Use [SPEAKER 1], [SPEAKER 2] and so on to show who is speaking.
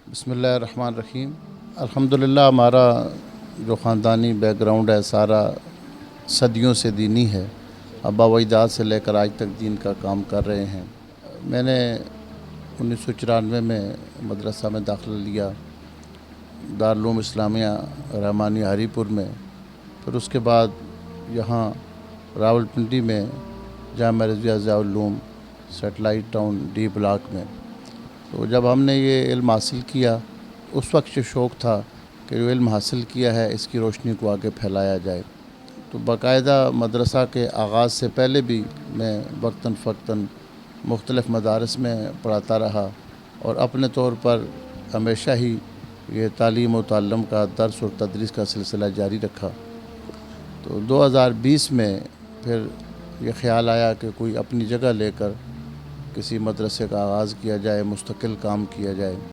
[SPEAKER 1] बिस्मिल्लाहिर्रहमानिर्रहीम। अल्हम्दुलिल्लाह हमारा जो ख़ानदानी बैकग्राउंड है सारा सदियों से दीनी है। अब्बा व अजदाद से लेकर आज तक दीन का काम कर रहे हैं। मैंने 1994 में मदरसा में दाखिला लिया दारुल उलूम इस्लामिया रहमानिया हरीपुर में। फिर उसके बाद यहाँ रावलपिंडी में Jamia Razia Ziaul Uloom satellite town D block में। तो जब हमने ये इल्म हासिल किया उस वक्त ये शौक़ था कि जो इल्म हासिल किया है इसकी रोशनी को आगे फैलाया जाए। तो बाकायदा मदरसा के आगाज़ से पहले भी मैं वक्तन फ़क्तन मुख्तलिफ़ मदारिस में पढ़ाता रहा और अपने तौर पर हमेशा ही ये तालीम व ताल्लुम का दर्स और तदरीस का सिलसिला जारी रखा। तो 2020 में फिर ये ख़्याल आया कि कोई अपनी जगह लेकर किसी मदरसे का आगाज़ किया जाए, मुस्तकिल काम किया जाए।